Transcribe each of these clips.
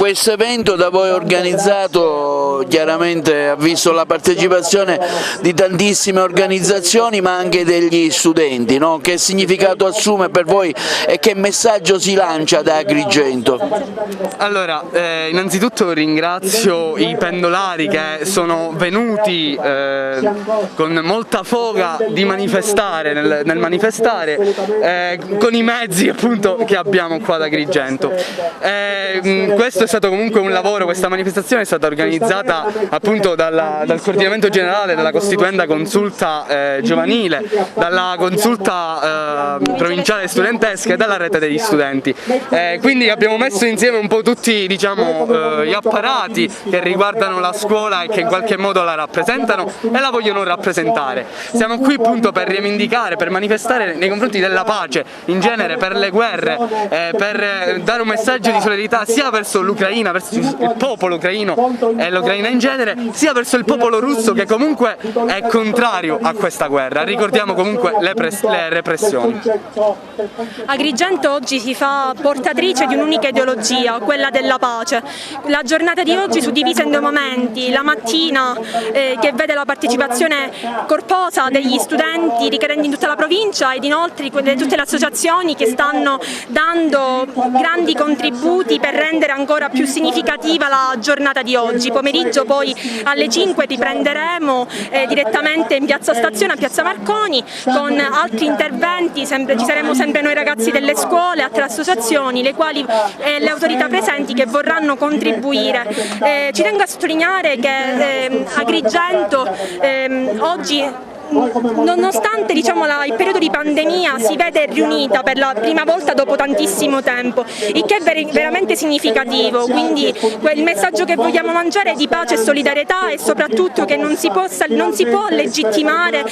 Questo evento da voi organizzato chiaramente ha visto la partecipazione di tantissime organizzazioni ma anche degli studenti, no? Che significato assume per voi e che messaggio si lancia da Agrigento? Allora, innanzitutto ringrazio i pendolari che sono venuti con molta foga di manifestare, nel manifestare, con i mezzi appunto che abbiamo qua ad Agrigento. Questo è stato comunque un lavoro, questa manifestazione è stata organizzata appunto dal coordinamento generale, dalla Costituenda Consulta Giovanile, dalla Consulta Provinciale Studentesca e dalla Rete degli Studenti. Quindi abbiamo messo insieme un po' tutti, diciamo, gli apparati che riguardano la scuola e che in qualche modo la rappresentano e la vogliono rappresentare. Siamo qui appunto per rivendicare, per manifestare nei confronti della pace, in genere per le guerre, per dare un messaggio di solidarietà sia verso l'Ucraina, verso il popolo ucraino e l'Ucraina in genere, sia verso il popolo russo che comunque è contrario a questa guerra. Ricordiamo comunque le repressioni. Agrigento oggi si fa portatrice di un'unica ideologia, quella della pace. La giornata di oggi è suddivisa in due momenti: la mattina che vede la partecipazione corposa degli studenti ricadenti in tutta la provincia ed inoltre tutte le associazioni che stanno dando grandi contributi per rendere ancora più significativa la giornata di oggi. Pomeriggio poi alle 5 riprenderemo direttamente in Piazza Stazione, a Piazza Marconi, con altri interventi, ci saremo sempre noi ragazzi delle scuole, altre associazioni, le quali le autorità presenti che vorranno contribuire. Ci tengo a sottolineare che Agrigento oggi, nonostante il periodo di pandemia, si vede riunita per la prima volta dopo tantissimo tempo, il che è veramente significativo. Quindi il messaggio che vogliamo lanciare è di pace e solidarietà e soprattutto che non si può legittimare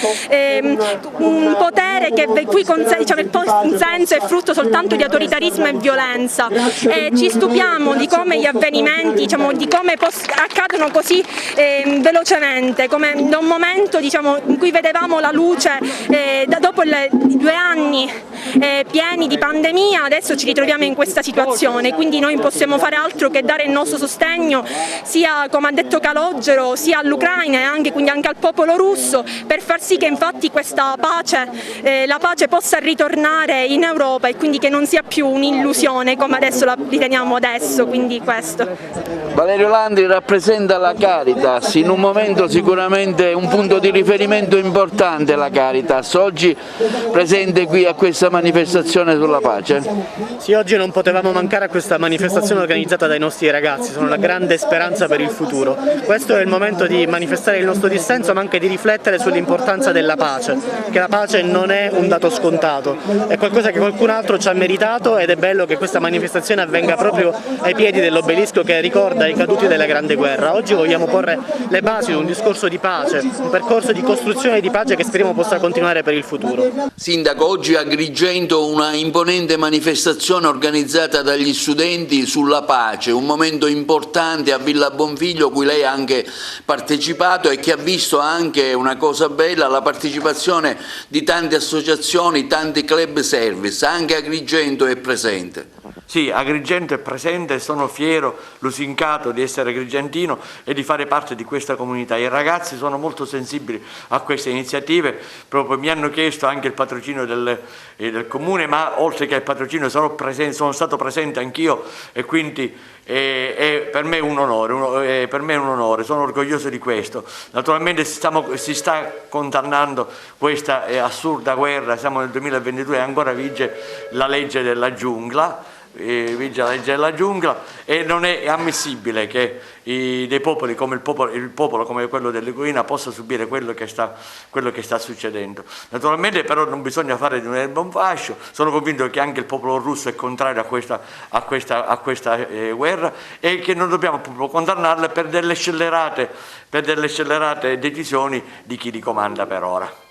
un potere il cui consenso è frutto soltanto di autoritarismo e violenza. Ci stupiamo di come gli avvenimenti, di come accadono così velocemente, come da un momento in cui vedevamo la luce dopo i 2 anni pieni di pandemia, adesso ci ritroviamo in questa situazione, quindi noi non possiamo fare altro che dare il nostro sostegno sia, come ha detto Calogero, sia all'Ucraina e quindi anche al popolo russo, per far sì che infatti questa pace, la pace possa ritornare in Europa e quindi che non sia più un'illusione come adesso la riteniamo adesso, quindi questo. Valerio Landri rappresenta la Caritas, in un momento sicuramente un punto di riferimento importante la Caritas, oggi presente qui a questa manifestazione sulla pace. Sì, oggi non potevamo mancare a questa manifestazione organizzata dai nostri ragazzi, sono una grande speranza per il futuro. Questo è il momento di manifestare il nostro dissenso ma anche di riflettere sull'importanza della pace, che la pace non è un dato scontato, è qualcosa che qualcun altro ci ha meritato ed è bello che questa manifestazione avvenga proprio ai piedi dell'obelisco che ricorda i caduti della Grande Guerra. Oggi vogliamo porre le basi di un discorso di pace, un percorso di costruzione di pace che speriamo possa continuare per il futuro. Sindaco, oggi a Agrigento una imponente manifestazione organizzata dagli studenti sulla pace, un momento importante a Villa Bonfiglio, cui lei ha anche partecipato e che ha visto anche una cosa bella, la partecipazione di tante associazioni, tanti club service, anche Agrigento è presente. Sì, Agrigento è presente, sono fiero, lusingato di essere agrigentino e di fare parte di questa comunità. I ragazzi sono molto sensibili a queste iniziative, proprio mi hanno chiesto anche il patrocinio del comune, ma oltre che il patrocinio sono stato presente anch'io e quindi è per me un onore, sono orgoglioso di questo. Naturalmente si sta condannando questa assurda guerra, siamo nel 2022 e ancora vige la legge della giungla. E non è ammissibile che dei popoli come il popolo come quello dell'Ucraina possa subire quello che sta succedendo. Naturalmente però non bisogna fare di un'erba un fascio, sono convinto che anche il popolo russo è contrario a questa guerra e che non dobbiamo proprio condannarla per delle scellerate decisioni di chi li comanda per ora.